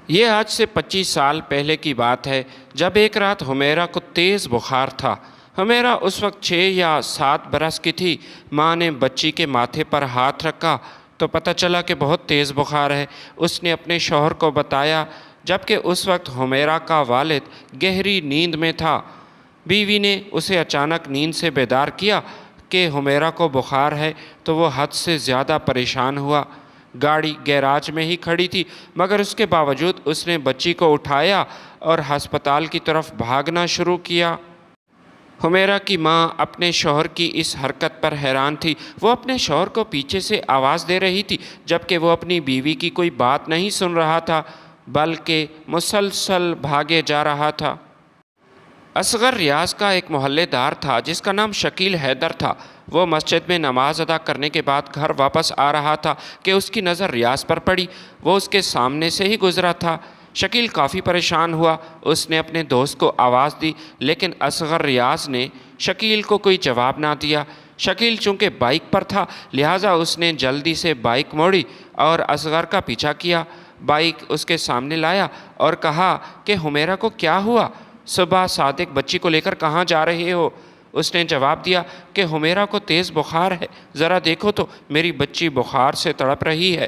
یہ آج سے 25 سال پہلے کی بات ہے جب ایک رات حمیرہ کو تیز بخار تھا۔ حمیرہ اس وقت 6 یا 7 برس کی تھی۔ ماں نے بچی کے ماتھے پر ہاتھ رکھا تو پتہ چلا کہ بہت تیز بخار ہے۔ اس نے اپنے شوہر کو بتایا، جبکہ اس وقت حمیرہ کا والد گہری نیند میں تھا۔ بیوی نے اسے اچانک نیند سے بیدار کیا کہ حمیرہ کو بخار ہے تو وہ حد سے زیادہ پریشان ہوا۔ گاڑی گیراج میں ہی کھڑی تھی، مگر اس کے باوجود اس نے بچی کو اٹھایا اور ہسپتال کی طرف بھاگنا شروع کیا۔ حمیرہ کی ماں اپنے شوہر کی اس حرکت پر حیران تھی۔ وہ اپنے شوہر کو پیچھے سے آواز دے رہی تھی، جبکہ وہ اپنی بیوی کی کوئی بات نہیں سن رہا تھا، بلکہ مسلسل بھاگے جا رہا تھا۔ اصغر ریاض کا ایک محلے دار تھا جس کا نام شکیل حیدر تھا۔ وہ مسجد میں نماز ادا کرنے کے بعد گھر واپس آ رہا تھا کہ اس کی نظر ریاض پر پڑی۔ وہ اس کے سامنے سے ہی گزرا تھا۔ شکیل کافی پریشان ہوا۔ اس نے اپنے دوست کو آواز دی، لیکن اصغر ریاض نے شکیل کو کوئی جواب نہ دیا۔ شکیل چونکہ بائک پر تھا، لہٰذا اس نے جلدی سے بائک موڑی اور اصغر کا پیچھا کیا۔ بائک اس کے سامنے لایا اور کہا کہ حمیرہ کو کیا ہوا؟ صبح صادق بچی کو لے کر کہاں جا رہے ہو؟ اس نے جواب دیا کہ حمیرہ کو تیز بخار ہے، ذرا دیکھو تو میری بچی بخار سے تڑپ رہی ہے۔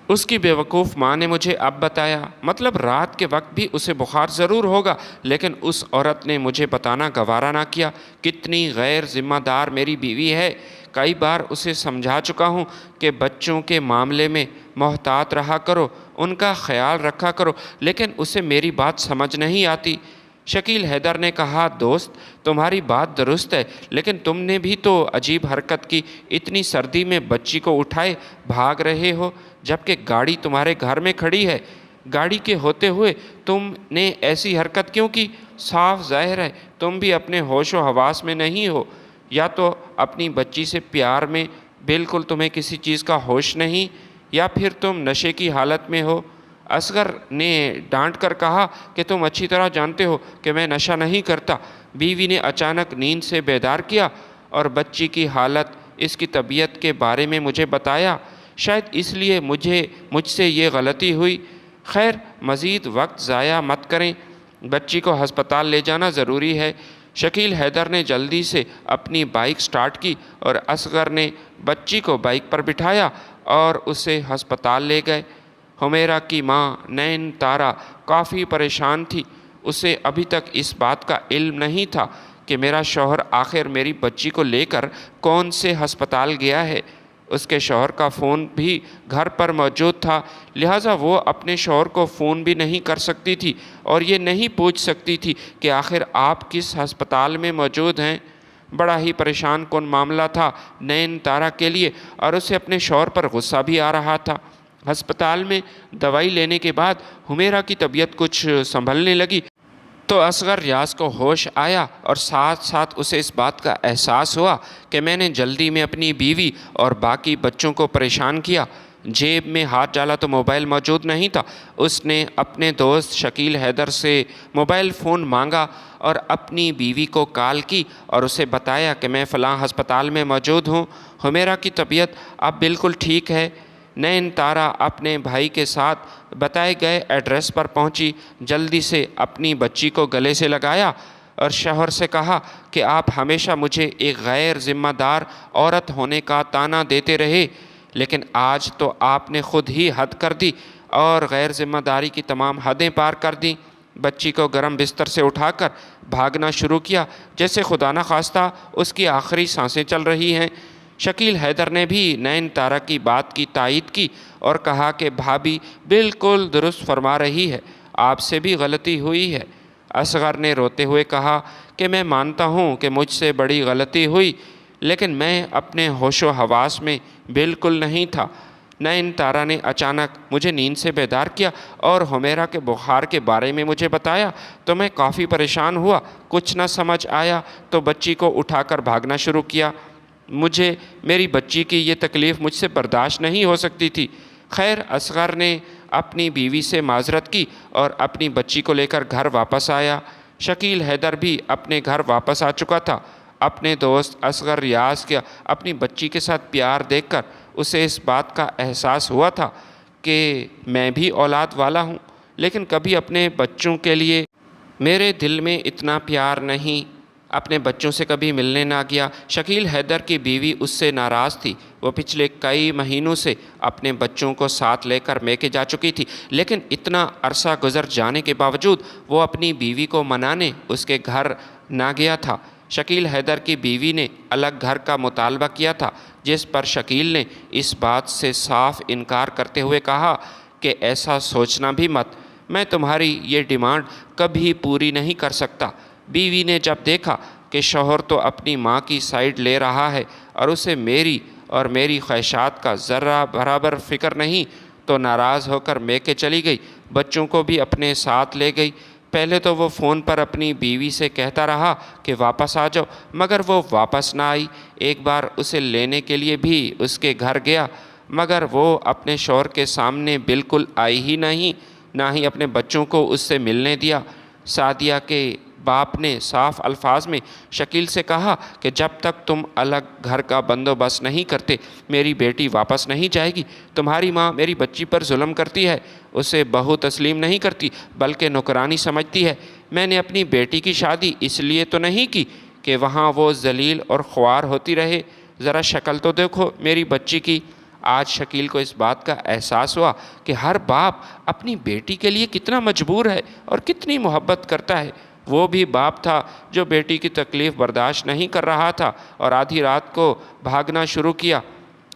اس کی بیوقوف ماں نے مجھے اب بتایا، مطلب رات کے وقت بھی اسے بخار ضرور ہوگا، لیکن اس عورت نے مجھے بتانا گوارا نہ کیا۔ کتنی غیر ذمہ دار میری بیوی ہے۔ کئی بار اسے سمجھا چکا ہوں کہ بچوں کے معاملے میں محتاط رہا کرو، ان کا خیال رکھا کرو، لیکن اسے میری بات سمجھ نہیں آتی۔ شکیل حیدر نے کہا، دوست تمہاری بات درست ہے، لیکن تم نے بھی تو عجیب حرکت کی۔ اتنی سردی میں بچی کو اٹھائے بھاگ رہے ہو، جبکہ گاڑی تمہارے گھر میں کھڑی ہے۔ گاڑی کے ہوتے ہوئے تم نے ایسی حرکت کیوں کی؟ صاف ظاہر ہے تم بھی اپنے ہوش و حواس میں نہیں ہو، یا تو اپنی بچی سے پیار میں بالکل تمہیں کسی چیز کا ہوش نہیں، یا پھر تم نشے کی حالت میں ہو۔ اصغر نے ڈانٹ کر کہا کہ تم اچھی طرح جانتے ہو کہ میں نشہ نہیں کرتا۔ بیوی نے اچانک نیند سے بیدار کیا اور بچی کی حالت، اس کی طبیعت کے بارے میں مجھے بتایا۔ شاید اس لیے مجھ سے یہ غلطی ہوئی۔ خیر مزید وقت ضائع مت کریں، بچی کو ہسپتال لے جانا ضروری ہے۔ شکیل حیدر نے جلدی سے اپنی بائک سٹارٹ کی اور اصغر نے بچی کو بائک پر بٹھایا اور اسے ہسپتال لے گئے۔ حمیرہ کی ماں نین تارا کافی پریشان تھی۔ اسے ابھی تک اس بات کا علم نہیں تھا کہ میرا شوہر آخر میری بچی کو لے کر کون سے ہسپتال گیا ہے۔ اس کے شوہر کا فون بھی گھر پر موجود تھا، لہٰذا وہ اپنے شوہر کو فون بھی نہیں کر سکتی تھی اور یہ نہیں پوچھ سکتی تھی کہ آخر آپ کس ہسپتال میں موجود ہیں۔ بڑا ہی پریشان کن معاملہ تھا نین تارا کے لیے، اور اسے اپنے شوہر پر غصہ بھی آ رہا تھا۔ ہسپتال میں دوائی لینے کے بعد حمیرہ کی طبیعت کچھ سنبھلنے لگی تو اصغر ریاض کو ہوش آیا، اور ساتھ ساتھ اسے اس بات کا احساس ہوا کہ میں نے جلدی میں اپنی بیوی اور باقی بچوں کو پریشان کیا۔ جیب میں ہاتھ ڈالا تو موبائل موجود نہیں تھا۔ اس نے اپنے دوست شکیل حیدر سے موبائل فون مانگا اور اپنی بیوی کو کال کی اور اسے بتایا کہ میں فلاں ہسپتال میں موجود ہوں، حمیرہ کی طبیعت اب بالکل ٹھیک ہے۔ نین تارا اپنے بھائی کے ساتھ بتائے گئے ایڈریس پر پہنچی۔ جلدی سے اپنی بچی کو گلے سے لگایا اور شوہر سے کہا کہ آپ ہمیشہ مجھے ایک غیر ذمہ دار عورت ہونے کا طعنہ دیتے رہے، لیکن آج تو آپ نے خود ہی حد کر دی اور غیر ذمہ داری کی تمام حدیں پار کر دیں۔ بچی کو گرم بستر سے اٹھا کر بھاگنا شروع کیا، جیسے خدا نخواستہ اس کی آخری سانسیں چل رہی ہیں۔ شکیل حیدر نے بھی نین تارا کی بات کی تائید کی اور کہا کہ بھابھی بالکل درست فرما رہی ہے، آپ سے بھی غلطی ہوئی ہے۔ اصغر نے روتے ہوئے کہا کہ میں مانتا ہوں کہ مجھ سے بڑی غلطی ہوئی، لیکن میں اپنے ہوش و حواس میں بالکل نہیں تھا۔ نین تارا نے اچانک مجھے نیند سے بیدار کیا اور حمیرہ کے بخار کے بارے میں مجھے بتایا تو میں کافی پریشان ہوا۔ کچھ نہ سمجھ آیا تو بچی کو اٹھا کر بھاگنا شروع کیا۔ مجھے میری بچی کی یہ تکلیف مجھ سے برداشت نہیں ہو سکتی تھی۔ خیر اصغر نے اپنی بیوی سے معذرت کی اور اپنی بچی کو لے کر گھر واپس آیا۔ شکیل حیدر بھی اپنے گھر واپس آ چکا تھا۔ اپنے دوست اصغر ریاض کے اپنی بچی کے ساتھ پیار دیکھ کر اسے اس بات کا احساس ہوا تھا کہ میں بھی اولاد والا ہوں، لیکن کبھی اپنے بچوں کے لیے میرے دل میں اتنا پیار نہیں، اپنے بچوں سے کبھی ملنے نہ گیا۔ شکیل حیدر کی بیوی اس سے ناراض تھی۔ وہ پچھلے کئی مہینوں سے اپنے بچوں کو ساتھ لے کر میکے جا چکی تھی، لیکن اتنا عرصہ گزر جانے کے باوجود وہ اپنی بیوی کو منانے اس کے گھر نہ گیا تھا۔ شکیل حیدر کی بیوی نے الگ گھر کا مطالبہ کیا تھا، جس پر شکیل نے اس بات سے صاف انکار کرتے ہوئے کہا کہ ایسا سوچنا بھی مت، میں تمہاری یہ ڈیمانڈ کبھی پوری نہیں کر سکتا۔ بیوی نے جب دیکھا کہ شوہر تو اپنی ماں کی سائیڈ لے رہا ہے اور اسے میری خواہشات کا ذرہ برابر فکر نہیں، تو ناراض ہو کر میکے چلی گئی، بچوں کو بھی اپنے ساتھ لے گئی۔ پہلے تو وہ فون پر اپنی بیوی سے کہتا رہا کہ واپس آ جاؤ، مگر وہ واپس نہ آئی۔ ایک بار اسے لینے کے لیے بھی اس کے گھر گیا، مگر وہ اپنے شوہر کے سامنے بالکل آئی ہی نہیں، نہ ہی اپنے بچوں کو اس سے ملنے دیا۔ سعدیہ کے باپ نے صاف الفاظ میں شکیل سے کہا کہ جب تک تم الگ گھر کا بندوبست نہیں کرتے میری بیٹی واپس نہیں جائے گی۔ تمہاری ماں میری بچی پر ظلم کرتی ہے، اسے بہو تسلیم نہیں کرتی بلکہ نوکرانی سمجھتی ہے۔ میں نے اپنی بیٹی کی شادی اس لیے تو نہیں کی کہ وہاں وہ ذلیل اور خوار ہوتی رہے، ذرا شکل تو دیکھو میری بچی کی۔ آج شکیل کو اس بات کا احساس ہوا کہ ہر باپ اپنی بیٹی کے لیے کتنا مجبور ہے اور کتنی محبت کرتا ہے۔ وہ بھی باپ تھا جو بیٹی کی تکلیف برداشت نہیں کر رہا تھا اور آدھی رات کو بھاگنا شروع کیا،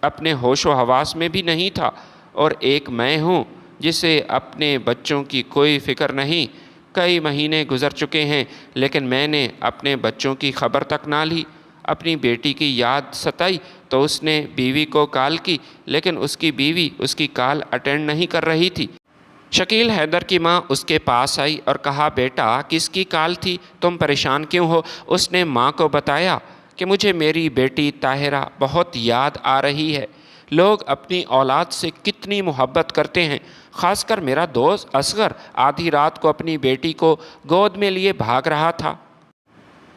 اپنے ہوش و حواس میں بھی نہیں تھا۔ اور ایک میں ہوں جسے اپنے بچوں کی کوئی فکر نہیں۔ کئی مہینے گزر چکے ہیں لیکن میں نے اپنے بچوں کی خبر تک نہ لی۔ اپنی بیٹی کی یاد ستائی تو اس نے بیوی کو کال کی، لیکن اس کی بیوی اس کی کال اٹینڈ نہیں کر رہی تھی۔ شکیل حیدر کی ماں اس کے پاس آئی اور کہا، بیٹا کس کی کال تھی؟ تم پریشان کیوں ہو؟ اس نے ماں کو بتایا کہ مجھے میری بیٹی طاہرہ بہت یاد آ رہی ہے۔ لوگ اپنی اولاد سے کتنی محبت کرتے ہیں، خاص کر میرا دوست اصغر آدھی رات کو اپنی بیٹی کو گود میں لیے بھاگ رہا تھا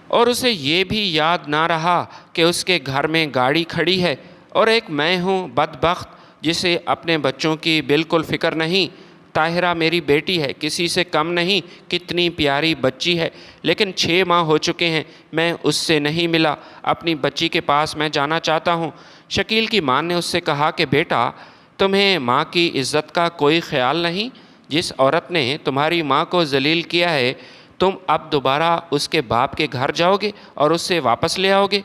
اور اسے یہ بھی یاد نہ رہا کہ اس کے گھر میں گاڑی کھڑی ہے۔ اور ایک میں ہوں بدبخت جسے اپنے بچوں کی بالکل فکر نہیں۔ طاہرہ میری بیٹی ہے، کسی سے کم نہیں، کتنی پیاری بچی ہے، لیکن 6 ماہ ہو چکے ہیں میں اس سے نہیں ملا۔ اپنی بچی کے پاس میں جانا چاہتا ہوں۔ شکیل کی ماں نے اس سے کہا کہ بیٹا تمہیں ماں کی عزت کا کوئی خیال نہیں؟ جس عورت نے تمہاری ماں کو ذلیل کیا ہے تم اب دوبارہ اس کے باپ کے گھر جاؤ گے اور اس سے واپس لے آؤ گے؟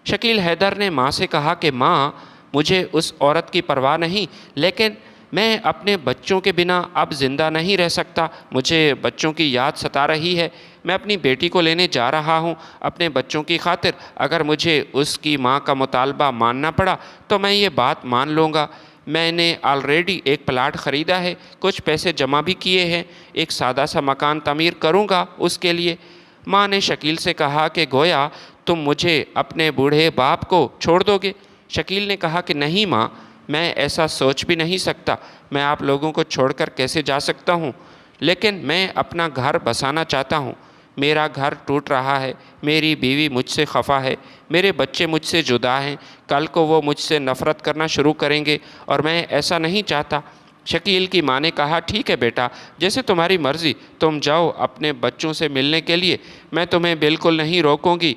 شکیل حیدر نے ماں سے کہا کہ ماں مجھے اس عورت کی پرواہ نہیں، لیکن میں اپنے بچوں کے بنا اب زندہ نہیں رہ سکتا، مجھے بچوں کی یاد ستا رہی ہے۔ میں اپنی بیٹی کو لینے جا رہا ہوں اپنے بچوں کی خاطر، اگر مجھے اس کی ماں کا مطالبہ ماننا پڑا تو میں یہ بات مان لوں گا۔ میں نے آلریڈی ایک پلاٹ خریدا ہے، کچھ پیسے جمع بھی کیے ہیں، ایک سادہ سا مکان تعمیر کروں گا اس کے لیے۔ ماں نے شکیل سے کہا کہ گویا تم مجھے اپنے بوڑھے باپ کو چھوڑ دو گے۔ شکیل نے کہا کہ نہیں ماں، میں ایسا سوچ بھی نہیں سکتا، میں آپ لوگوں کو چھوڑ کر کیسے جا سکتا ہوں؟ لیکن میں اپنا گھر بسانا چاہتا ہوں۔ میرا گھر ٹوٹ رہا ہے، میری بیوی مجھ سے خفا ہے، میرے بچے مجھ سے جدا ہیں، کل کو وہ مجھ سے نفرت کرنا شروع کریں گے اور میں ایسا نہیں چاہتا۔ شکیل کی ماں نے کہا ٹھیک ہے بیٹا، جیسے تمہاری مرضی، تم جاؤ اپنے بچوں سے ملنے کے لیے، میں تمہیں بالکل نہیں روکوں گی،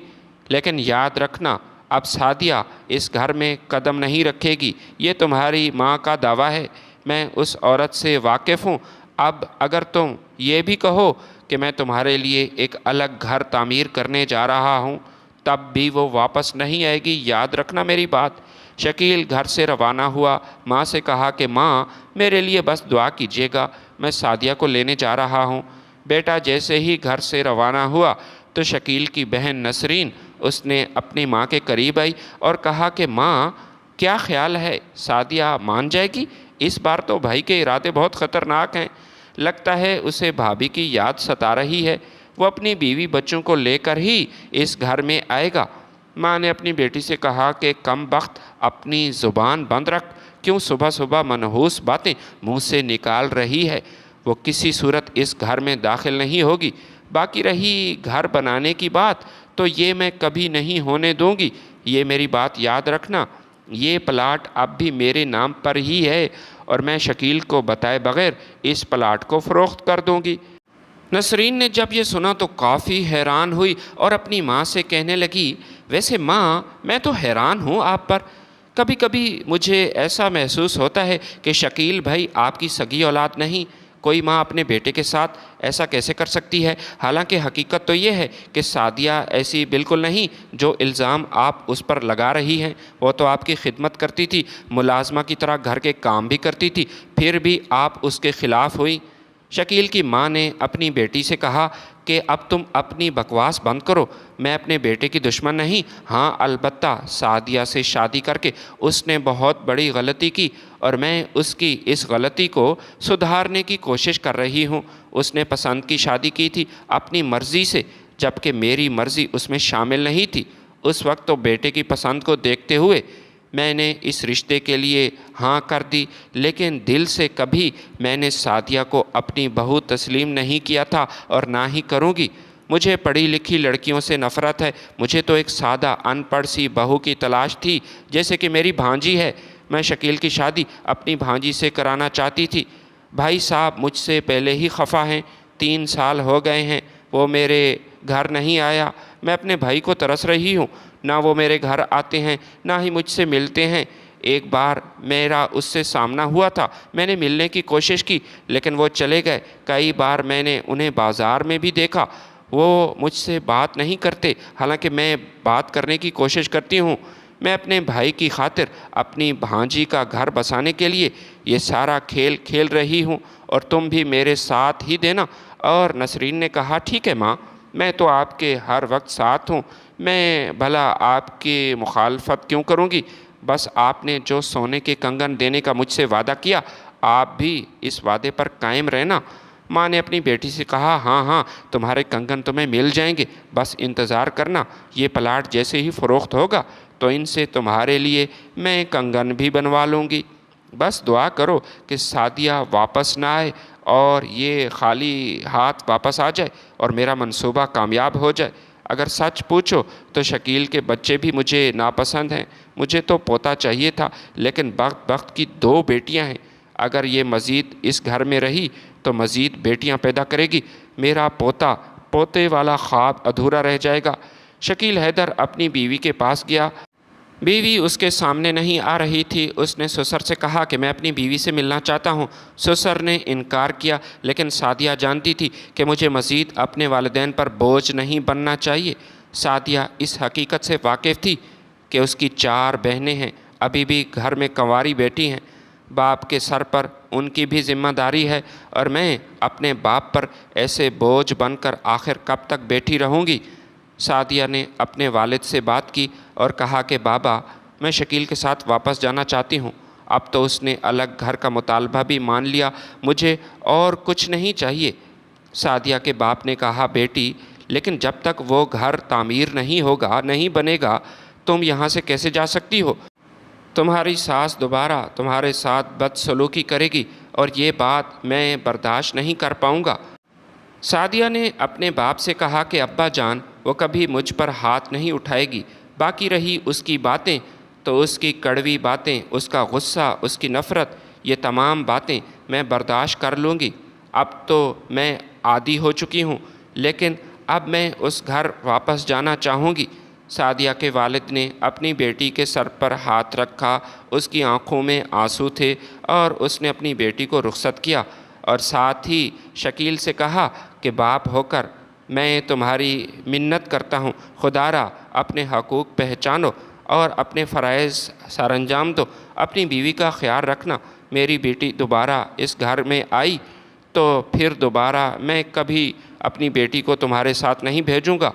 لیکن یاد رکھنا اب سعدیہ اس گھر میں قدم نہیں رکھے گی، یہ تمہاری ماں کا دعویٰ ہے۔ میں اس عورت سے واقف ہوں، اب اگر تم یہ بھی کہو کہ میں تمہارے لیے ایک الگ گھر تعمیر کرنے جا رہا ہوں تب بھی وہ واپس نہیں آئے گی، یاد رکھنا میری بات۔ شکیل گھر سے روانہ ہوا، ماں سے کہا کہ ماں میرے لیے بس دعا کیجیے گا، میں سعدیہ کو لینے جا رہا ہوں۔ بیٹا جیسے ہی گھر سے روانہ ہوا تو شکیل کی بہن نسرین اس نے اپنی ماں کے قریب آئی اور کہا کہ ماں کیا خیال ہے، سعدیہ مان جائے گی؟ اس بار تو بھائی کے ارادے بہت خطرناک ہیں، لگتا ہے اسے بھابھی کی یاد ستا رہی ہے، وہ اپنی بیوی بچوں کو لے کر ہی اس گھر میں آئے گا۔ ماں نے اپنی بیٹی سے کہا کہ کم بخت اپنی زبان بند رکھ، کیوں صبح صبح منحوس باتیں منہ سے نکال رہی ہے؟ وہ کسی صورت اس گھر میں داخل نہیں ہوگی۔ باقی رہی گھر بنانے کی بات تو یہ میں کبھی نہیں ہونے دوں گی، یہ میری بات یاد رکھنا، یہ پلاٹ اب بھی میرے نام پر ہی ہے اور میں شکیل کو بتائے بغیر اس پلاٹ کو فروخت کر دوں گی۔ نسرین نے جب یہ سنا تو کافی حیران ہوئی اور اپنی ماں سے کہنے لگی، ویسے ماں، میں تو حیران ہوں آپ پر۔ کبھی کبھی مجھے ایسا محسوس ہوتا ہے کہ شکیل بھائی آپ کی سگی اولاد نہیں۔ کوئی ماں اپنے بیٹے کے ساتھ ایسا کیسے کر سکتی ہے؟ حالانکہ حقیقت تو یہ ہے کہ سعدیہ ایسی بالکل نہیں جو الزام آپ اس پر لگا رہی ہیں۔ وہ تو آپ کی خدمت کرتی تھی، ملازمہ کی طرح گھر کے کام بھی کرتی تھی، پھر بھی آپ اس کے خلاف ہوئی۔ شکیل کی ماں نے اپنی بیٹی سے کہا کہ اب تم اپنی بکواس بند کرو، میں اپنے بیٹے کی دشمن نہیں۔ ہاں البتہ سعدیہ سے شادی کر کے اس نے بہت بڑی غلطی کی اور میں اس کی اس غلطی کو سدھارنے کی کوشش کر رہی ہوں۔ اس نے پسند کی شادی کی تھی اپنی مرضی سے، جبکہ میری مرضی اس میں شامل نہیں تھی۔ اس وقت تو بیٹے کی پسند کو دیکھتے ہوئے میں نے اس رشتے کے لیے ہاں کر دی، لیکن دل سے کبھی میں نے سعدیہ کو اپنی بہو تسلیم نہیں کیا تھا اور نہ ہی کروں گی۔ مجھے پڑھی لکھی لڑکیوں سے نفرت ہے، مجھے تو ایک سادہ ان پڑھ سی بہو کی تلاش تھی جیسے کہ میری بھانجی ہے۔ میں شکیل کی شادی اپنی بھانجی سے کرانا چاہتی تھی۔ بھائی صاحب مجھ سے پہلے ہی خفا ہیں، 3 سال ہو گئے ہیں وہ میرے گھر نہیں آیا۔ میں اپنے بھائی کو ترس رہی ہوں، نہ وہ میرے گھر آتے ہیں نہ ہی مجھ سے ملتے ہیں۔ ایک بار میرا اس سے سامنا ہوا تھا، میں نے ملنے کی کوشش کی لیکن وہ چلے گئے۔ کئی بار میں نے انہیں بازار میں بھی دیکھا، وہ مجھ سے بات نہیں کرتے، حالانکہ میں بات کرنے کی کوشش کرتی ہوں۔ میں اپنے بھائی کی خاطر اپنی بھانجی کا گھر بسانے کے لیے یہ سارا کھیل کھیل رہی ہوں اور تم بھی میرے ساتھ ہی دینا۔ اور نسرین نے کہا، ٹھیک ہے ماں، میں تو آپ کے ہر وقت ساتھ ہوں، میں بھلا آپ کی مخالفت کیوں کروں گی؟ بس آپ نے جو سونے کے کنگن دینے کا مجھ سے وعدہ کیا، آپ بھی اس وعدے پر قائم رہنا۔ ماں نے اپنی بیٹی سے کہا، ہاں ہاں تمہارے کنگن تمہیں مل جائیں گے، بس انتظار کرنا۔ یہ پلاٹ جیسے ہی فروخت ہوگا تو ان سے تمہارے لیے میں کنگن بھی بنوا لوں گی۔ بس دعا کرو کہ سعدیہ واپس نہ آئے اور یہ خالی ہاتھ واپس آ جائے اور میرا منصوبہ کامیاب ہو جائے۔ اگر سچ پوچھو تو شکیل کے بچے بھی مجھے ناپسند ہیں۔ مجھے تو پوتا چاہیے تھا، لیکن وقت کی 2 بیٹیاں ہیں۔ اگر یہ مزید اس گھر میں رہی تو مزید بیٹیاں پیدا کرے گی، میرا پوتے والا خواب ادھورا رہ جائے گا۔ شکیل حیدر اپنی بیوی کے پاس گیا۔ بیوی اس کے سامنے نہیں آ رہی تھی۔ اس نے سسر سے کہا کہ میں اپنی بیوی سے ملنا چاہتا ہوں۔ سسر نے انکار کیا، لیکن سعدیہ جانتی تھی کہ مجھے مزید اپنے والدین پر بوجھ نہیں بننا چاہیے۔ سعدیہ اس حقیقت سے واقف تھی کہ اس کی 4 بہنیں ہیں، ابھی بھی گھر میں کنواری بیٹی ہیں۔ باپ کے سر پر ان کی بھی ذمہ داری ہے اور میں اپنے باپ پر ایسے بوجھ بن کر آخر کب تک بیٹھی رہوں گی؟ سعدیہ نے اپنے والد سے بات کی اور کہا کہ بابا، میں شکیل کے ساتھ واپس جانا چاہتی ہوں۔ اب تو اس نے الگ گھر کا مطالبہ بھی مان لیا، مجھے اور کچھ نہیں چاہیے۔ سعدیہ کے باپ نے کہا، بیٹی لیکن جب تک وہ گھر تعمیر نہیں ہوگا، نہیں بنے گا، تم یہاں سے کیسے جا سکتی ہو؟ تمہاری ساس دوبارہ تمہارے ساتھ بدسلوکی کرے گی اور یہ بات میں برداشت نہیں کر پاؤں گا۔ سعدیہ نے اپنے باپ سے کہا کہ ابا جان، وہ کبھی مجھ پر ہاتھ نہیں اٹھائے گی۔ باقی رہی اس کی باتیں تو اس کی کڑوی باتیں، اس کا غصہ، اس کی نفرت، یہ تمام باتیں میں برداشت کر لوں گی۔ اب تو میں عادی ہو چکی ہوں، لیکن اب میں اس گھر واپس جانا چاہوں گی۔ سعدیہ کے والد نے اپنی بیٹی کے سر پر ہاتھ رکھا، اس کی آنکھوں میں آنسو تھے اور اس نے اپنی بیٹی کو رخصت کیا اور ساتھ ہی شکیل سے کہا کہ باپ ہو کر میں تمہاری منت کرتا ہوں، خدا را اپنے حقوق پہچانو اور اپنے فرائض سر انجام دو۔ اپنی بیوی کا خیال رکھنا۔ میری بیٹی دوبارہ اس گھر میں آئی تو پھر دوبارہ میں کبھی اپنی بیٹی کو تمہارے ساتھ نہیں بھیجوں گا۔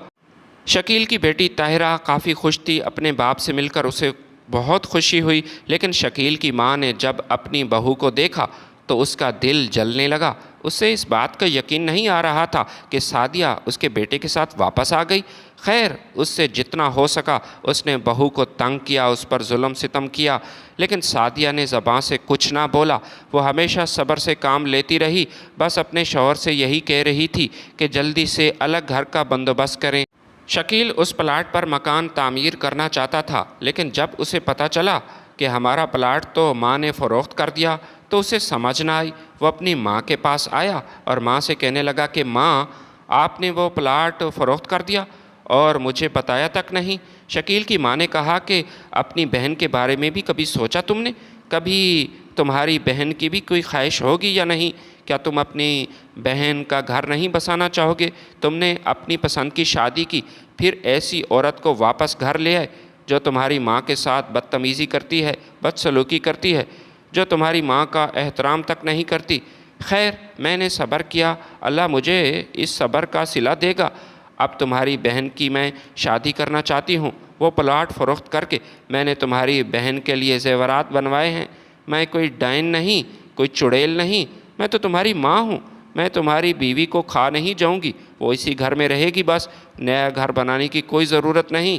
شکیل کی بیٹی طاہرہ کافی خوش تھی، اپنے باپ سے مل کر اسے بہت خوشی ہوئی، لیکن شکیل کی ماں نے جب اپنی بہو کو دیکھا تو اس کا دل جلنے لگا۔ اسے اس بات کا یقین نہیں آ رہا تھا کہ سعدیہ اس کے بیٹے کے ساتھ واپس آ گئی۔ خیر، اس سے جتنا ہو سکا اس نے بہو کو تنگ کیا، اس پر ظلم ستم کیا، لیکن سعدیہ نے زبان سے کچھ نہ بولا۔ وہ ہمیشہ صبر سے کام لیتی رہی، بس اپنے شوہر سے یہی کہہ رہی تھی کہ جلدی سے الگ گھر کا بندوبست کریں۔ شکیل اس پلاٹ پر مکان تعمیر کرنا چاہتا تھا، لیکن جب اسے پتہ چلا کہ ہمارا پلاٹ تو ماں نے فروخت کر دیا تو اسے سمجھ نہ آئی۔ وہ اپنی ماں کے پاس آیا اور ماں سے کہنے لگا کہ ماں، آپ نے وہ پلاٹ فروخت کر دیا اور مجھے بتایا تک نہیں۔ شکیل کی ماں نے کہا کہ اپنی بہن کے بارے میں بھی کبھی سوچا تم نے؟ کبھی تمہاری بہن کی بھی کوئی خواہش ہوگی یا نہیں؟ کیا تم اپنی بہن کا گھر نہیں بسانا چاہو گے؟ تم نے اپنی پسند کی شادی کی، پھر ایسی عورت کو واپس گھر لے آئے جو تمہاری ماں کے ساتھ بدتمیزی کرتی ہے، بدسلوکی کرتی ہے، جو تمہاری ماں کا احترام تک نہیں کرتی۔ خیر، میں نے صبر کیا، اللہ مجھے اس صبر کا صلہ دے گا۔ اب تمہاری بہن کی میں شادی کرنا چاہتی ہوں۔ وہ پلاٹ فروخت کر کے میں نے تمہاری بہن کے لیے زیورات بنوائے ہیں۔ میں کوئی ڈائن نہیں، کوئی چڑیل نہیں، میں تو تمہاری ماں ہوں۔ میں تمہاری بیوی کو کھا نہیں جاؤں گی، وہ اسی گھر میں رہے گی، بس نیا گھر بنانے کی کوئی ضرورت نہیں۔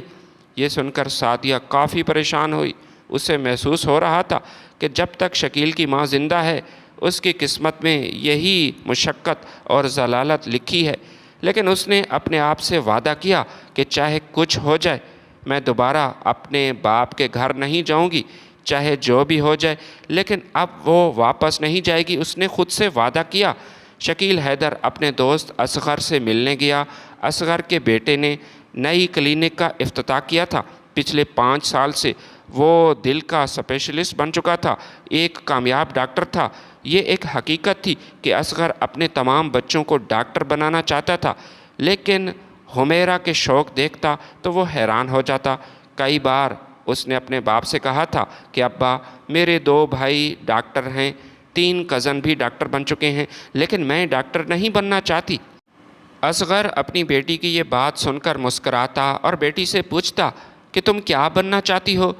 یہ سن کر سعدیہ کافی پریشان ہوئی۔ اسے محسوس ہو رہا تھا کہ جب تک شکیل کی ماں زندہ ہے اس کی قسمت میں یہی مشقت اور ضلالت لکھی ہے، لیکن اس نے اپنے آپ سے وعدہ کیا کہ چاہے کچھ ہو جائے میں دوبارہ اپنے باپ کے گھر نہیں جاؤں گی، چاہے جو بھی ہو جائے۔ لیکن اب وہ واپس نہیں جائے گی، اس نے خود سے وعدہ کیا۔ شکیل حیدر اپنے دوست اصغر سے ملنے گیا۔ اصغر کے بیٹے نے نئی کلینک کا افتتاح کیا تھا۔ پچھلے 5 سال سے وہ دل کا اسپیشلسٹ بن چکا تھا، ایک کامیاب ڈاکٹر تھا۔ یہ ایک حقیقت تھی کہ اصغر اپنے تمام بچوں کو ڈاکٹر بنانا چاہتا تھا، لیکن حمیرہ کے شوق دیکھتا تو وہ حیران ہو جاتا۔ کئی بار اس نے اپنے باپ سے کہا تھا کہ ابا، میرے 2 بھائی ڈاکٹر ہیں، 3 کزن بھی ڈاکٹر بن چکے ہیں، لیکن میں ڈاکٹر نہیں بننا چاہتی۔ اصغر اپنی بیٹی کی یہ بات سن کر مسکراتا اور بیٹی سے پوچھتا کہ تم کیا بننا چاہتی ہو؟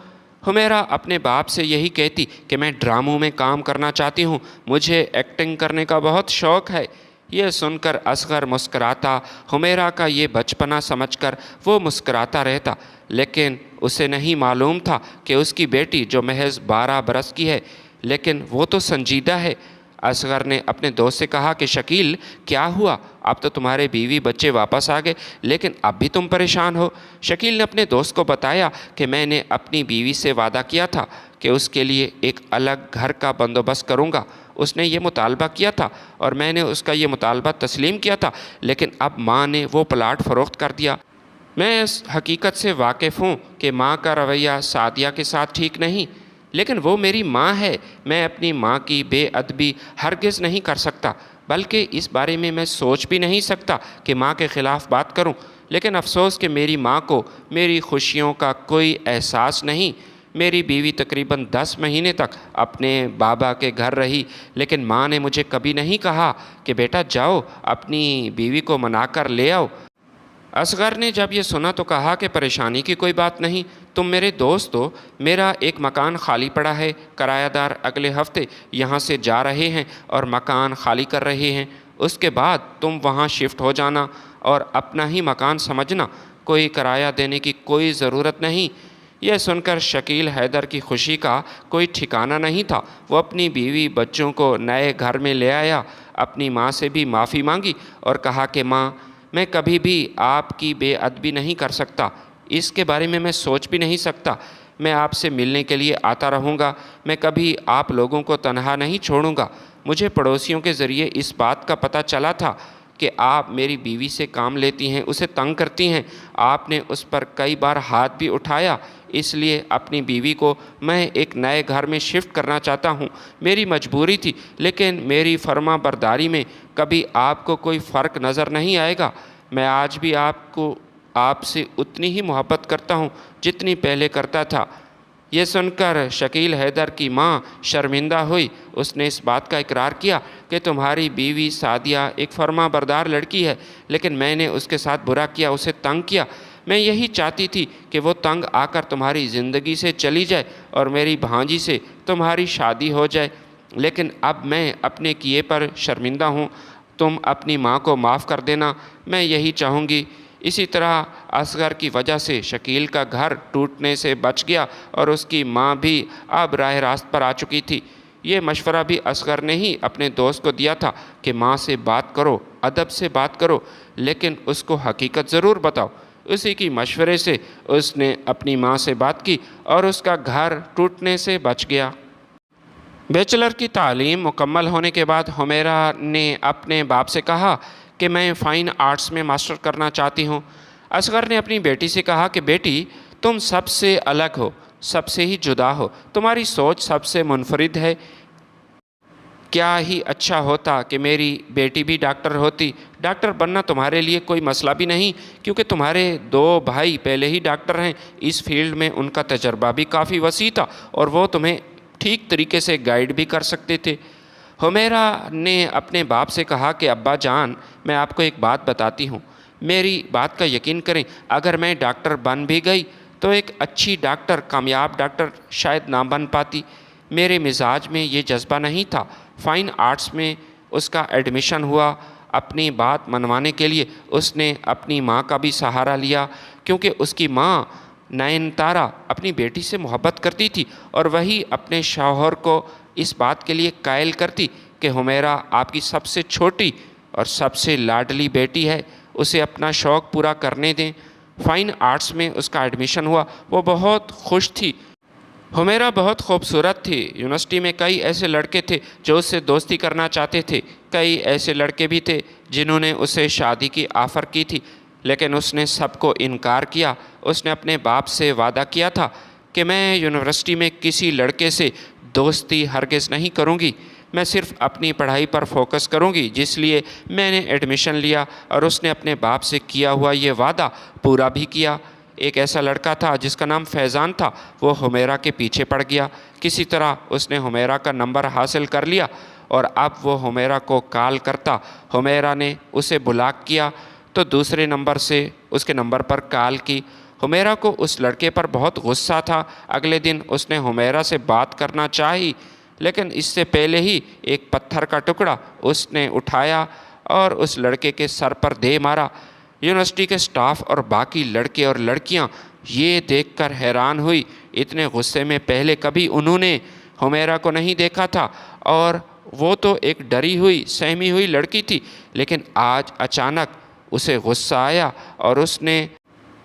حمیرہ اپنے باپ سے یہی کہتی کہ میں ڈراموں میں کام کرنا چاہتی ہوں، مجھے ایکٹنگ کرنے کا بہت شوق ہے۔ یہ سن کر اصغر مسکراتا، حمیرہ کا یہ بچپنا سمجھ کر وہ مسکراتا رہتا، لیکن اسے نہیں معلوم تھا کہ اس کی بیٹی جو محض 12 برس کی ہے لیکن وہ تو سنجیدہ ہے۔ اصغر نے اپنے دوست سے کہا کہ شکیل، کیا ہوا؟ اب تو تمہارے بیوی بچے واپس آ گئے، لیکن اب بھی تم پریشان ہو۔ شکیل نے اپنے دوست کو بتایا کہ میں نے اپنی بیوی سے وعدہ کیا تھا کہ اس کے لیے ایک الگ گھر کا بندوبست کروں گا۔ اس نے یہ مطالبہ کیا تھا اور میں نے اس کا یہ مطالبہ تسلیم کیا تھا، لیکن اب ماں نے وہ پلاٹ فروخت کر دیا۔ میں اس حقیقت سے واقف ہوں کہ ماں کا رویہ سعدیہ کے ساتھ ٹھیک نہیں، لیکن وہ میری ماں ہے۔ میں اپنی ماں کی بے ادبی ہرگز نہیں کر سکتا، بلکہ اس بارے میں سوچ بھی نہیں سکتا کہ ماں کے خلاف بات کروں۔ لیکن افسوس کہ میری ماں کو میری خوشیوں کا کوئی احساس نہیں۔ میری بیوی تقریباً 10 مہینے تک اپنے بابا کے گھر رہی، لیکن ماں نے مجھے کبھی نہیں کہا کہ بیٹا جاؤ اپنی بیوی کو منا کر لے آؤ۔ اصغر نے جب یہ سنا تو کہا کہ پریشانی کی کوئی بات نہیں، تم میرے دوست ہو، میرا ایک مکان خالی پڑا ہے، کرایہ دار اگلے ہفتے یہاں سے جا رہے ہیں اور مکان خالی کر رہے ہیں، اس کے بعد تم وہاں شفٹ ہو جانا اور اپنا ہی مکان سمجھنا، کوئی کرایہ دینے کی کوئی ضرورت نہیں۔ یہ سن کر شکیل حیدر کی خوشی کا کوئی ٹھکانہ نہیں تھا۔ وہ اپنی بیوی بچوں کو نئے گھر میں لے آیا، اپنی ماں سے بھی معافی مانگی اور کہا کہ ماں، میں کبھی بھی آپ کی بے ادبی نہیں کر سکتا، اس کے بارے میں سوچ بھی نہیں سکتا۔ میں آپ سے ملنے کے لیے آتا رہوں گا، میں کبھی آپ لوگوں کو تنہا نہیں چھوڑوں گا۔ مجھے پڑوسیوں کے ذریعے اس بات کا پتہ چلا تھا کہ آپ میری بیوی سے کام لیتی ہیں، اسے تنگ کرتی ہیں، آپ نے اس پر کئی بار ہاتھ بھی اٹھایا، اس لیے اپنی بیوی کو میں ایک نئے گھر میں شفٹ کرنا چاہتا ہوں۔ میری مجبوری تھی، لیکن میری فرما برداری میں کبھی آپ کو کوئی فرق نظر نہیں آئے گا۔ میں آج بھی آپ سے اتنی ہی محبت کرتا ہوں جتنی پہلے کرتا تھا۔ یہ سن کر شکیل حیدر کی ماں شرمندہ ہوئی۔ اس نے اس بات کا اقرار کیا کہ تمہاری بیوی سعدیہ ایک فرما بردار لڑکی ہے، لیکن میں نے اس کے ساتھ برا کیا، اسے تنگ کیا۔ میں یہی چاہتی تھی کہ وہ تنگ آ کر تمہاری زندگی سے چلی جائے اور میری بھانجی سے تمہاری شادی ہو جائے، لیکن اب میں اپنے کیے پر شرمندہ ہوں۔ تم اپنی ماں کو معاف کر دینا، میں یہی چاہوں گی۔ اسی طرح اصغر کی وجہ سے شکیل کا گھر ٹوٹنے سے بچ گیا اور اس کی ماں بھی اب راہ راست پر آ چکی تھی۔ یہ مشورہ بھی اصغر نے ہی اپنے دوست کو دیا تھا کہ ماں سے بات کرو، ادب سے بات کرو، لیکن اس کو حقیقت ضرور بتاؤ۔ اسی کی مشورے سے اس نے اپنی ماں سے بات کی اور اس کا گھر ٹوٹنے سے بچ گیا۔ بیچلر کی تعلیم مکمل ہونے کے بعد حمیرہ نے اپنے باپ سے کہا کہ میں فائن آرٹس میں ماسٹر کرنا چاہتی ہوں۔ اصغر نے اپنی بیٹی سے کہا کہ بیٹی، تم سب سے الگ ہو، سب سے ہی جدا ہو، تمہاری سوچ سب سے منفرد ہے۔ کیا ہی اچھا ہوتا کہ میری بیٹی بھی ڈاکٹر ہوتی۔ ڈاکٹر بننا تمہارے لیے کوئی مسئلہ بھی نہیں، کیونکہ تمہارے 2 بھائی پہلے ہی ڈاکٹر ہیں۔ اس فیلڈ میں ان کا تجربہ بھی کافی وسیع تھا اور وہ تمہیں ٹھیک طریقے سے گائیڈ بھی کر سکتے تھے۔ حمیرہ نے اپنے باپ سے کہا کہ ابا جان، میں آپ کو ایک بات بتاتی ہوں، میری بات کا یقین کریں، اگر میں ڈاکٹر بن بھی گئی تو ایک اچھی ڈاکٹر، کامیاب ڈاکٹر شاید نہ بن پاتی۔ میرے مزاج میں یہ جذبہ نہیں تھا۔ فائن آرٹس میں اس کا ایڈمیشن ہوا۔ اپنی بات منوانے کے لیے اس نے اپنی ماں کا بھی سہارا لیا، کیونکہ اس کی ماں نین تارا اپنی بیٹی سے محبت کرتی تھی اور وہی اپنے شوہر کو اس بات کے لیے قائل کرتی کہ حمیرہ آپ کی سب سے چھوٹی اور سب سے لاڈلی بیٹی ہے، اسے اپنا شوق پورا کرنے دیں۔ فائن آرٹس میں اس کا ایڈمیشن ہوا۔ وہ بہت خوش تھی۔ حمیرہ بہت خوبصورت تھی۔ یونیورسٹی میں کئی ایسے لڑکے تھے جو اس سے دوستی کرنا چاہتے تھے، کئی ایسے لڑکے بھی تھے جنہوں نے اسے شادی کی آفر کی تھی، لیکن اس نے سب کو انکار کیا۔ اس نے اپنے باپ سے وعدہ کیا تھا کہ میں یونیورسٹی میں کسی لڑکے سے دوستی ہرگز نہیں کروں گی، میں صرف اپنی پڑھائی پر فوکس کروں گی، جس لیے میں نے ایڈمیشن لیا، اور اس نے اپنے باپ سے کیا ہوا یہ وعدہ پورا بھی کیا۔ ایک ایسا لڑکا تھا جس کا نام فیضان تھا، وہ حمیرہ کے پیچھے پڑ گیا۔ کسی طرح اس نے حمیرہ کا نمبر حاصل کر لیا اور اب وہ حمیرہ کو کال کرتا۔ حمیرہ نے اسے بلاک کیا تو دوسرے نمبر سے اس کے نمبر پر کال کی۔ حمیرہ کو اس لڑکے پر بہت غصہ تھا۔ اگلے دن اس نے حمیرہ سے بات کرنا چاہی، لیکن اس سے پہلے ہی ایک پتھر کا ٹکڑا اس نے اٹھایا اور اس لڑکے کے سر پر دے مارا۔ یونیورسٹی کے سٹاف اور باقی لڑکے اور لڑکیاں یہ دیکھ کر حیران ہوئی۔ اتنے غصے میں پہلے کبھی انہوں نے حمیرہ کو نہیں دیکھا تھا، اور وہ تو ایک ڈری ہوئی سہمی ہوئی لڑکی تھی، لیکن آج اچانک اسے غصہ آیا اور اس نے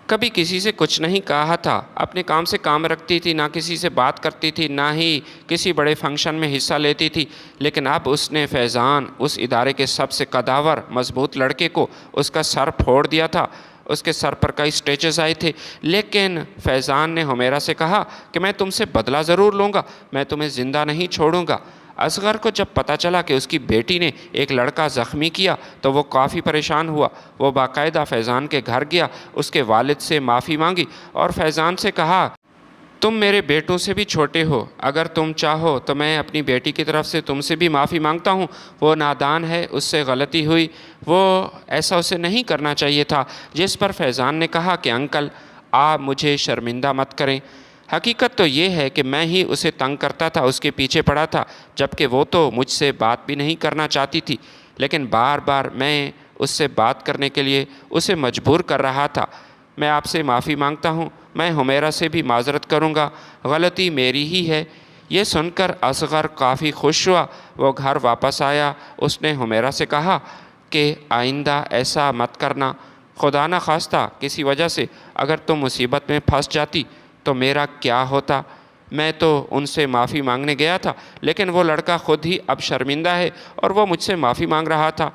کبھی کسی سے کچھ نہیں کہا تھا۔ اپنے کام سے کام رکھتی تھی، نہ کسی سے بات کرتی تھی، نہ ہی کسی بڑے فنکشن میں حصہ لیتی تھی، لیکن اب اس نے فیضان، اس ادارے کے سب سے قداور مضبوط لڑکے کو، اس کا سر پھوڑ دیا تھا۔ اس کے سر پر کئی سٹیچز آئے تھے، لیکن فیضان نے حمیرہ سے کہا کہ میں تم سے بدلہ ضرور لوں گا، میں تمہیں زندہ نہیں چھوڑوں گا۔ اصغر کو جب پتہ چلا کہ اس کی بیٹی نے ایک لڑکا زخمی کیا تو وہ کافی پریشان ہوا۔ وہ باقاعدہ فیضان کے گھر گیا، اس کے والد سے معافی مانگی اور فیضان سے کہا تم میرے بیٹوں سے بھی چھوٹے ہو، اگر تم چاہو تو میں اپنی بیٹی کی طرف سے تم سے بھی معافی مانگتا ہوں۔ وہ نادان ہے، اس سے غلطی ہوئی، وہ ایسا اسے نہیں کرنا چاہیے تھا۔ جس پر فیضان نے کہا کہ انکل، آپ مجھے شرمندہ مت کریں، حقیقت تو یہ ہے کہ میں ہی اسے تنگ کرتا تھا، اس کے پیچھے پڑا تھا، جبکہ وہ تو مجھ سے بات بھی نہیں کرنا چاہتی تھی، لیکن بار بار میں اس سے بات کرنے کے لیے اسے مجبور کر رہا تھا۔ میں آپ سے معافی مانگتا ہوں، میں حمیرہ سے بھی معذرت کروں گا، غلطی میری ہی ہے۔ یہ سن کر اصغر کافی خوش ہوا۔ وہ گھر واپس آیا۔ اس نے حمیرہ سے کہا کہ آئندہ ایسا مت کرنا، خدا نہ خواستہ کسی وجہ سے اگر تم مصیبت میں پھنس جاتی تو میرا کیا ہوتا؟ میں تو ان سے معافی مانگنے گیا تھا، لیکن وہ لڑکا خود ہی اب شرمندہ ہے اور وہ مجھ سے معافی مانگ رہا تھا۔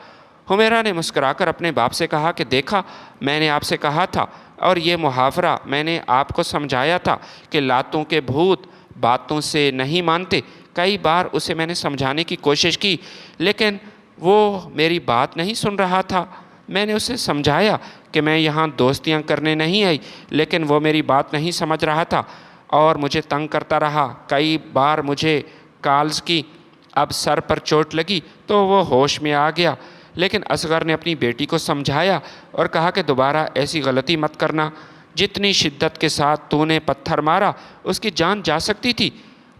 حمیرہ نے مسکرا کر اپنے باپ سے کہا کہ دیکھا، میں نے آپ سے کہا تھا، اور یہ محاورہ میں نے آپ کو سمجھایا تھا کہ لاتوں کے بھوت باتوں سے نہیں مانتے۔ کئی بار اسے میں نے سمجھانے کی کوشش کی، لیکن وہ میری بات نہیں سن رہا تھا۔ میں نے اسے سمجھایا کہ میں یہاں دوستیاں کرنے نہیں آئی، لیکن وہ میری بات نہیں سمجھ رہا تھا اور مجھے تنگ کرتا رہا۔ کئی بار مجھے کالز کی، اب سر پر چوٹ لگی تو وہ ہوش میں آ گیا، لیکن اصغر نے اپنی بیٹی کو سمجھایا اور کہا کہ دوبارہ ایسی غلطی مت کرنا، جتنی شدت کے ساتھ تو نے پتھر مارا اس کی جان جا سکتی تھی۔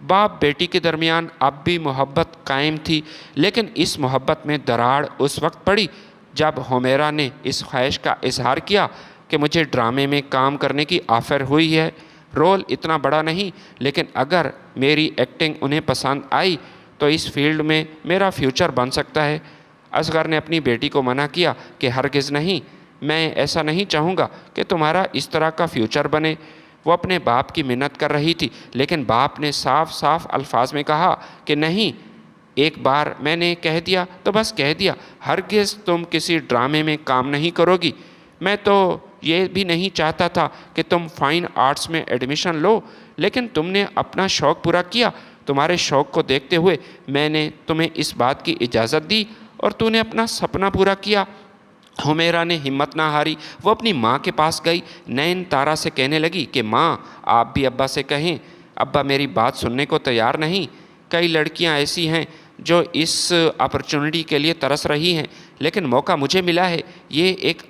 باپ بیٹی کے درمیان اب بھی محبت قائم تھی، لیکن اس محبت میں دراڑ اس وقت پڑی جب حمیرہ نے اس خواہش کا اظہار کیا کہ مجھے ڈرامے میں کام کرنے کی آفر ہوئی ہے۔ رول اتنا بڑا نہیں، لیکن اگر میری ایکٹنگ انہیں پسند آئی تو اس فیلڈ میں میرا فیوچر بن سکتا ہے۔ اصغر نے اپنی بیٹی کو منع کیا کہ ہرگز نہیں، میں ایسا نہیں چاہوں گا کہ تمہارا اس طرح کا فیوچر بنے۔ وہ اپنے باپ کی منت کر رہی تھی، لیکن باپ نے صاف صاف الفاظ میں کہا کہ نہیں، ایک بار میں نے کہہ دیا تو بس کہہ دیا، ہرگز تم کسی ڈرامے میں کام نہیں کرو گی۔ میں تو یہ بھی نہیں چاہتا تھا کہ تم فائن آرٹس میں ایڈمیشن لو، لیکن تم نے اپنا شوق پورا کیا۔ تمہارے شوق کو دیکھتے ہوئے میں نے تمہیں اس بات کی اجازت دی اور تو نے اپنا سپنا پورا کیا۔ حمیرہ نے ہمت نہ ہاری، وہ اپنی ماں کے پاس گئی، نین تارا سے کہنے لگی کہ ماں، آپ بھی ابا سے کہیں، ابا میری بات سننے کو تیار نہیں۔ کئی لڑکیاں ایسی ہیں جو اس اپرچونٹی کے لیے ترس رہی ہیں، لیکن موقع مجھے ملا ہے۔ یہ ایک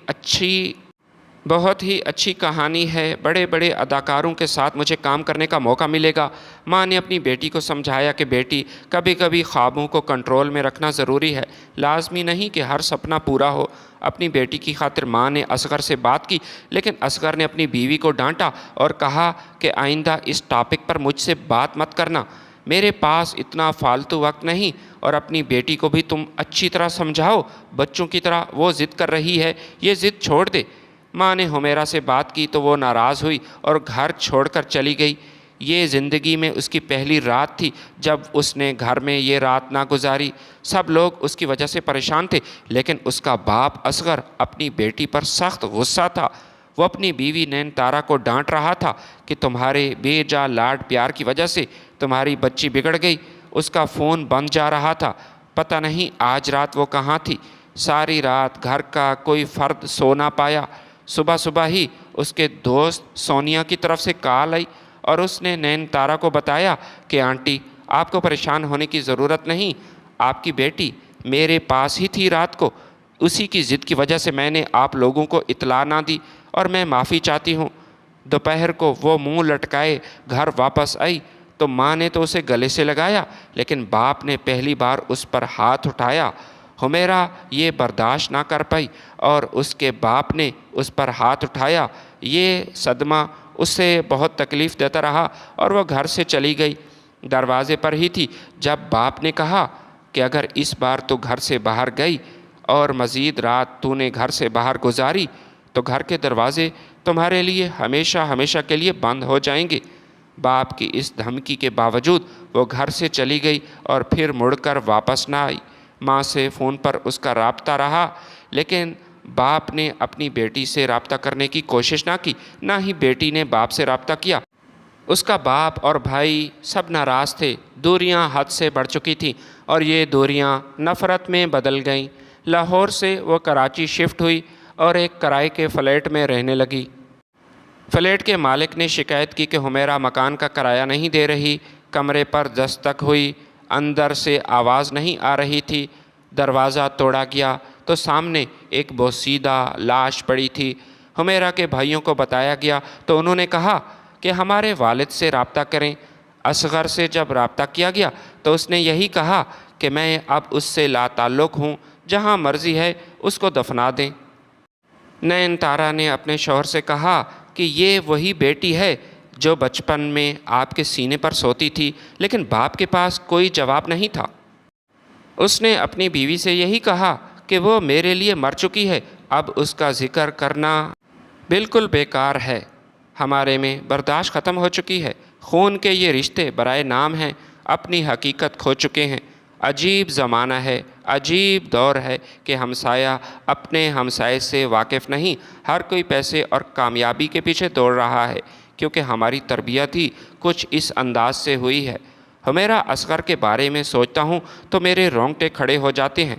بہت ہی اچھی کہانی ہے، بڑے بڑے اداکاروں کے ساتھ مجھے کام کرنے کا موقع ملے گا۔ ماں نے اپنی بیٹی کو سمجھایا کہ بیٹی، کبھی کبھی خوابوں کو کنٹرول میں رکھنا ضروری ہے، لازمی نہیں کہ ہر سپنا پورا ہو۔ اپنی بیٹی کی خاطر ماں نے اصغر سے بات کی، لیکن اصغر نے اپنی بیوی کو ڈانٹا اور کہا کہ آئندہ اس ٹاپک پر مجھ سے بات مت کرنا، میرے پاس اتنا فالتو وقت نہیں۔ اور اپنی بیٹی کو بھی تم اچھی طرح سمجھاؤ، بچوں کی طرح وہ ضد کر رہی ہے، یہ ضد چھوڑ دے۔ ماں نے حمیرہ سے بات کی تو وہ ناراض ہوئی اور گھر چھوڑ کر چلی گئی۔ یہ زندگی میں اس کی پہلی رات تھی جب اس نے گھر میں یہ رات نہ گزاری۔ سب لوگ اس کی وجہ سے پریشان تھے، لیکن اس کا باپ اصغر اپنی بیٹی پر سخت غصہ تھا۔ وہ اپنی بیوی نین تارا کو ڈانٹ رہا تھا کہ تمہارے بے جا لاڈ پیار کی وجہ سے تمہاری بچی بگڑ گئی۔ اس کا فون بند جا رہا تھا، پتہ نہیں آج رات وہ کہاں تھی۔ ساری رات گھر کا کوئی فرد سو نہ پایا۔ صبح صبح ہی اس کے دوست سونیا کی طرف سے کال آئی اور اس نے نین تارا کو بتایا کہ آنٹی، آپ کو پریشان ہونے کی ضرورت نہیں، آپ کی بیٹی میرے پاس ہی تھی رات کو، اسی کی ضد کی وجہ سے میں نے آپ لوگوں کو اطلاع نہ دی اور میں معافی چاہتی ہوں۔ دوپہر کو وہ منہ لٹکائے گھر واپس آئی تو ماں نے تو اسے گلے سے لگایا، لیکن باپ نے پہلی بار اس پر ہاتھ اٹھایا۔ حمیرہ یہ برداشت نہ کر پائی اور اس کے باپ نے اس پر ہاتھ اٹھایا۔ یہ صدمہ اسے بہت تکلیف دیتا رہا اور وہ گھر سے چلی گئی۔ دروازے پر ہی تھی جب باپ نے کہا کہ اگر اس بار تو گھر سے باہر گئی اور مزید رات تو نے گھر سے باہر گزاری تو گھر کے دروازے تمہارے لیے ہمیشہ ہمیشہ کے لیے بند ہو جائیں گے۔ باپ کی اس دھمکی کے باوجود وہ گھر سے چلی گئی اور پھر مڑ کر واپس نہ آئی۔ ماں سے فون پر اس کا رابطہ رہا، لیکن باپ نے اپنی بیٹی سے رابطہ کرنے کی کوشش نہ کی، نہ ہی بیٹی نے باپ سے رابطہ کیا۔ اس کا باپ اور بھائی سب ناراض تھے، دوریاں حد سے بڑھ چکی تھیں اور یہ دوریاں نفرت میں بدل گئیں۔ لاہور سے وہ کراچی شفٹ ہوئی اور ایک کرائے کے فلیٹ میں رہنے لگی۔ فلیٹ کے مالک نے شکایت کی کہ حمیرہ مکان کا کرایہ نہیں دے رہی۔ کمرے پر دستک ہوئی، اندر سے آواز نہیں آ رہی تھی۔ دروازہ توڑا گیا تو سامنے ایک بوسیدہ لاش پڑی تھی۔ حمیرہ کے بھائیوں کو بتایا گیا تو انہوں نے کہا کہ ہمارے والد سے رابطہ کریں۔ اصغر سے جب رابطہ کیا گیا تو اس نے یہی کہا کہ میں اب اس سے لا تعلق ہوں، جہاں مرضی ہے اس کو دفنا دیں۔ نین تارا نے اپنے شوہر سے کہا کہ یہ وہی بیٹی ہے جو بچپن میں آپ کے سینے پر سوتی تھی، لیکن باپ کے پاس کوئی جواب نہیں تھا۔ اس نے اپنی بیوی سے یہی کہا کہ وہ میرے لیے مر چکی ہے، اب اس کا ذکر کرنا بالکل بیکار ہے، ہمارے میں برداشت ختم ہو چکی ہے، خون کے یہ رشتے برائے نام ہیں، اپنی حقیقت کھو چکے ہیں۔ عجیب زمانہ ہے، عجیب دور ہے کہ ہمسایہ اپنے ہمسائے سے واقف نہیں، ہر کوئی پیسے اور کامیابی کے پیچھے دوڑ رہا ہے، کیونکہ ہماری تربیت ہی کچھ اس انداز سے ہوئی ہے۔ حمیرہ اصغر کے بارے میں سوچتا ہوں تو میرے رونگٹے کھڑے ہو جاتے ہیں۔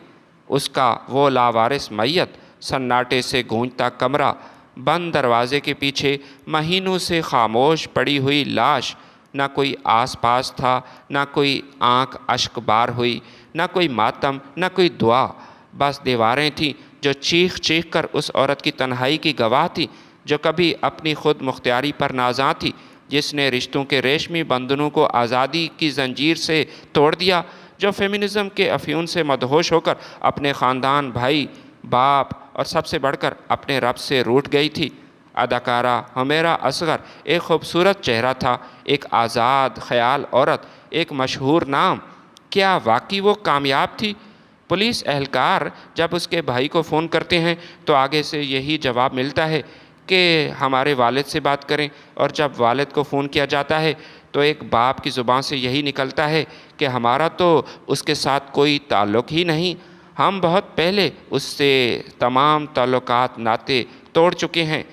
اس کا وہ لاوارث میت، سناٹے سے گونجتا کمرہ، بند دروازے کے پیچھے مہینوں سے خاموش پڑی ہوئی لاش، نہ کوئی آس پاس تھا، نہ کوئی آنکھ اشک بار ہوئی، نہ کوئی ماتم، نہ کوئی دعا، بس دیواریں تھیں جو چیخ چیخ کر اس عورت کی تنہائی کی گواہ تھی، جو کبھی اپنی خود مختاری پر نازاں تھی، جس نے رشتوں کے ریشمی بندھنوں کو آزادی کی زنجیر سے توڑ دیا، جو فیمنزم کے افیون سے مدہوش ہو کر اپنے خاندان، بھائی، باپ اور سب سے بڑھ کر اپنے رب سے روٹھ گئی تھی۔ اداکارہ حمیرہ اصغر ایک خوبصورت چہرہ تھا، ایک آزاد خیال عورت، ایک مشہور نام۔ کیا واقعی وہ کامیاب تھی؟ پولیس اہلکار جب اس کے بھائی کو فون کرتے ہیں تو آگے سے یہی جواب ملتا ہے کہ ہمارے والد سے بات کریں، اور جب والد کو فون کیا جاتا ہے تو ایک باپ کی زبان سے یہی نکلتا ہے کہ ہمارا تو اس کے ساتھ کوئی تعلق ہی نہیں، ہم بہت پہلے اس سے تمام تعلقات ناطے توڑ چکے ہیں۔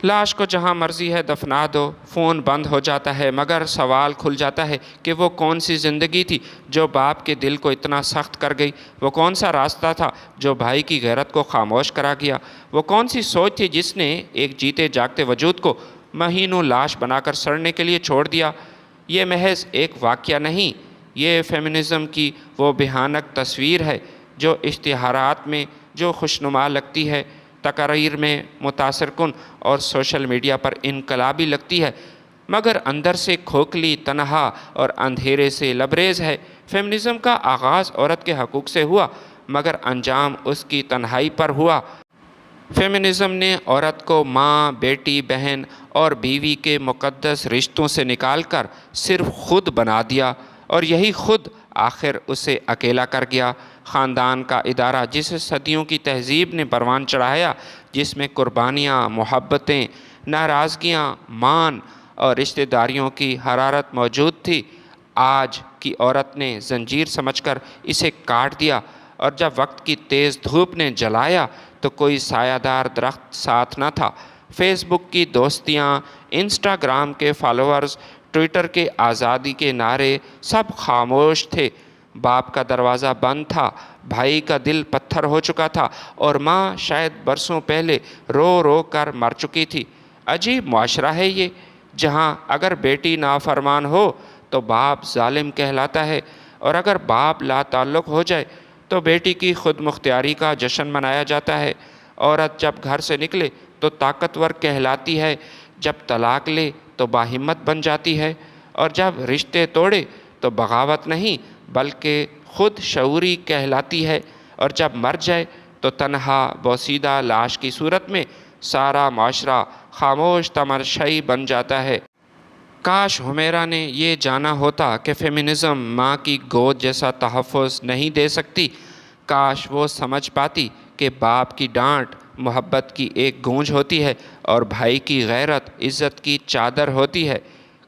لاش کو جہاں مرضی ہے دفنا دو، فون بند ہو جاتا ہے، مگر سوال کھل جاتا ہے کہ وہ کون سی زندگی تھی جو باپ کے دل کو اتنا سخت کر گئی؟ وہ کون سا راستہ تھا جو بھائی کی غیرت کو خاموش کرا گیا؟ وہ کون سی سوچ تھی جس نے ایک جیتے جاگتے وجود کو مہینوں لاش بنا کر سڑنے کے لیے چھوڑ دیا؟ یہ محض ایک واقعہ نہیں، یہ فیمنزم کی وہ بھیانک تصویر ہے جو اشتہارات میں جو خوشنما لگتی ہے، تقاریر میں متاثر کن اور سوشل میڈیا پر انقلابی لگتی ہے، مگر اندر سے کھوکھلی، تنہا اور اندھیرے سے لبریز ہے۔ فیمنزم کا آغاز عورت کے حقوق سے ہوا، مگر انجام اس کی تنہائی پر ہوا۔ فیمنزم نے عورت کو ماں، بیٹی، بہن اور بیوی کے مقدس رشتوں سے نکال کر صرف خود بنا دیا، اور یہی خود آخر اسے اکیلا کر گیا۔ خاندان کا ادارہ جسے صدیوں کی تہذیب نے پروان چڑھایا، جس میں قربانیاں، محبتیں، ناراضگیاں، مان اور رشتہ داریوں کی حرارت موجود تھی، آج کی عورت نے زنجیر سمجھ کر اسے کاٹ دیا، اور جب وقت کی تیز دھوپ نے جلایا تو کوئی سایہ دار درخت ساتھ نہ تھا۔ فیس بک کی دوستیاں، انسٹاگرام کے فالوورز، ٹویٹر کے آزادی کے نعرے، سب خاموش تھے۔ باپ کا دروازہ بند تھا، بھائی کا دل پتھر ہو چکا تھا، اور ماں شاید برسوں پہلے رو رو کر مر چکی تھی۔ عجیب معاشرہ ہے یہ، جہاں اگر بیٹی نافرمان ہو تو باپ ظالم کہلاتا ہے، اور اگر باپ لا تعلق ہو جائے تو بیٹی کی خود مختاری کا جشن منایا جاتا ہے۔ عورت جب گھر سے نکلے تو طاقتور کہلاتی ہے، جب طلاق لے تو باہمت بن جاتی ہے، اور جب رشتے توڑے تو بغاوت نہیں بلکہ خود شعوری کہلاتی ہے، اور جب مر جائے تو تنہا بوسیدہ لاش کی صورت میں سارا معاشرہ خاموش تماشائی بن جاتا ہے۔ کاش حمیرہ نے یہ جانا ہوتا کہ فیمنزم ماں کی گود جیسا تحفظ نہیں دے سکتی، کاش وہ سمجھ پاتی کہ باپ کی ڈانٹ محبت کی ایک گونج ہوتی ہے، اور بھائی کی غیرت عزت کی چادر ہوتی ہے،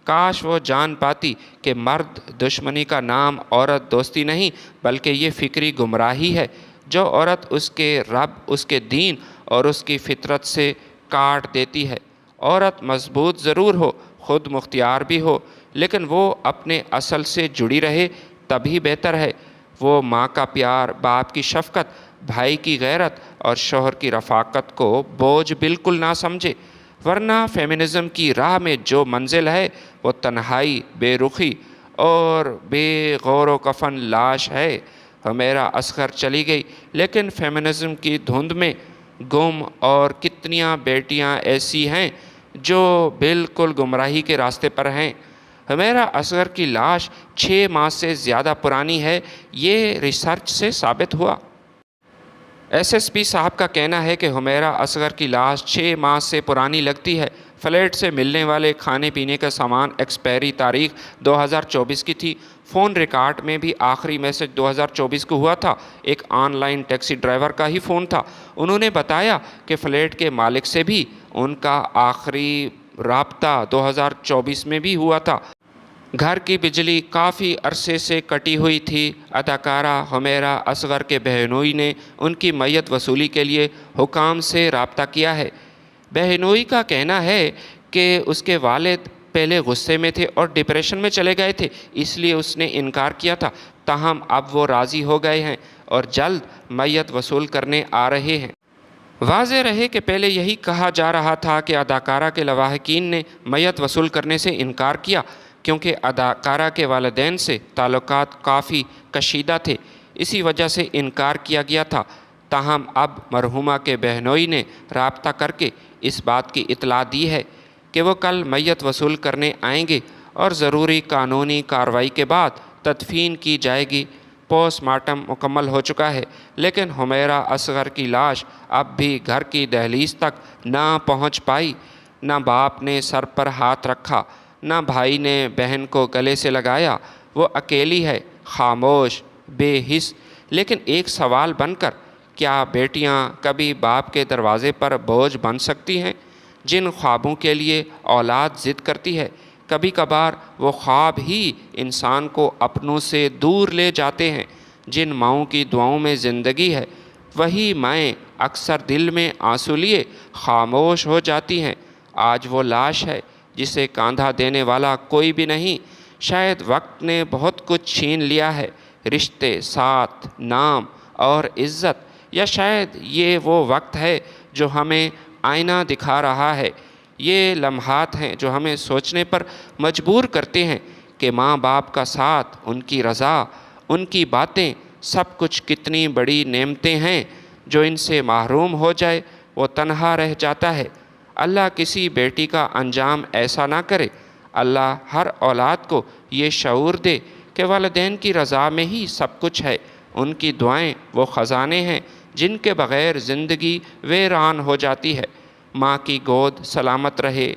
کاش وہ جان پاتی کہ مرد دشمنی کا نام عورت دوستی نہیں بلکہ یہ فکری گمراہی ہے جو عورت اس کے رب، اس کے دین اور اس کی فطرت سے کاٹ دیتی ہے۔ عورت مضبوط ضرور ہو، خود مختار بھی ہو، لیکن وہ اپنے اصل سے جڑی رہے تبھی بہتر ہے۔ وہ ماں کا پیار، باپ کی شفقت، بھائی کی غیرت اور شوہر کی رفاقت کو بوجھ بالکل نہ سمجھے، ورنہ فیمنزم کی راہ میں جو منزل ہے وہ تنہائی، بے رخی اور بے غور و کفن لاش ہے۔ حمیرہ اصغر چلی گئی، لیکن فیمنزم کی دھند میں گم اور کتنیاں بیٹیاں ایسی ہیں جو بالکل گمراہی کے راستے پر ہیں۔ حمیرہ اصغر کی لاش 6 ماہ سے زیادہ پرانی ہے، یہ ریسرچ سے ثابت ہوا۔ ایس ایس پی صاحب کا کہنا ہے کہ حمیرہ اصغر کی لاش 6 ماہ سے پرانی لگتی ہے۔ فلیٹ سے ملنے والے کھانے پینے کا سامان ایکسپائری تاریخ 2024 کی تھی۔ فون ریکارڈ میں بھی آخری میسج 2024 کو ہوا تھا۔ ایک آن لائن ٹیکسی ڈرائیور کا ہی فون تھا۔ انہوں نے بتایا کہ فلیٹ کے مالک سے بھی ان کا آخری رابطہ 2024 میں بھی ہوا تھا۔ گھر کی بجلی کافی عرصے سے کٹی ہوئی تھی۔ اداکارہ حمیرہ اصغر کے بہنوئی نے ان کی میت وصولی کے لیے حکام سے رابطہ کیا ہے۔ بہنوئی کا کہنا ہے کہ اس کے والد پہلے غصے میں تھے اور ڈپریشن میں چلے گئے تھے، اس لیے اس نے انکار کیا تھا، تاہم اب وہ راضی ہو گئے ہیں اور جلد میت وصول کرنے آ رہے ہیں۔ واضح رہے کہ پہلے یہی کہا جا رہا تھا کہ اداکارہ کے لواحقین نے میت وصول کرنے سے انکار کیا کیونکہ اداکارہ کے والدین سے تعلقات کافی کشیدہ تھے، اسی وجہ سے انکار کیا گیا تھا۔ تاہم اب مرحومہ کے بہنوئی نے رابطہ کر کے اس بات کی اطلاع دی ہے کہ وہ کل میت وصول کرنے آئیں گے اور ضروری قانونی کارروائی کے بعد تدفین کی جائے گی۔ پوسٹ مارٹم مکمل ہو چکا ہے، لیکن حمیرہ اصغر کی لاش اب بھی گھر کی دہلیز تک نہ پہنچ پائی۔ نہ باپ نے سر پر ہاتھ رکھا، نہ بھائی نے بہن کو گلے سے لگایا۔ وہ اکیلی ہے، خاموش، بے حس، لیکن ایک سوال بن کر، کیا بیٹیاں کبھی باپ کے دروازے پر بوجھ بن سکتی ہیں؟ جن خوابوں کے لیے اولاد ضد کرتی ہے، کبھی کبھار وہ خواب ہی انسان کو اپنوں سے دور لے جاتے ہیں۔ جن ماؤں کی دعاؤں میں زندگی ہے، وہی مائیں اکثر دل میں آنسو لیے خاموش ہو جاتی ہیں۔ آج وہ لاش ہے جسے کاندھا دینے والا کوئی بھی نہیں۔ شاید وقت نے بہت کچھ چھین لیا ہے، رشتے، ساتھ، نام اور عزت، یا شاید یہ وہ وقت ہے جو ہمیں آئینہ دکھا رہا ہے۔ یہ لمحات ہیں جو ہمیں سوچنے پر مجبور کرتے ہیں کہ ماں باپ کا ساتھ، ان کی رضا، ان کی باتیں، سب کچھ کتنی بڑی نعمتیں ہیں۔ جو ان سے محروم ہو جائے وہ تنہا رہ جاتا ہے۔ اللہ کسی بیٹی کا انجام ایسا نہ کرے۔ اللہ ہر اولاد کو یہ شعور دے کہ والدین کی رضا میں ہی سب کچھ ہے۔ ان کی دعائیں وہ خزانے ہیں جن کے بغیر زندگی ویران ہو جاتی ہے۔ ماں کی گود سلامت رہے،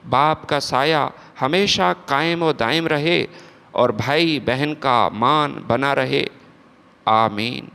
باپ کا سایہ ہمیشہ قائم و دائم رہے، اور بھائی بہن کا مان بنا رہے۔ آمین۔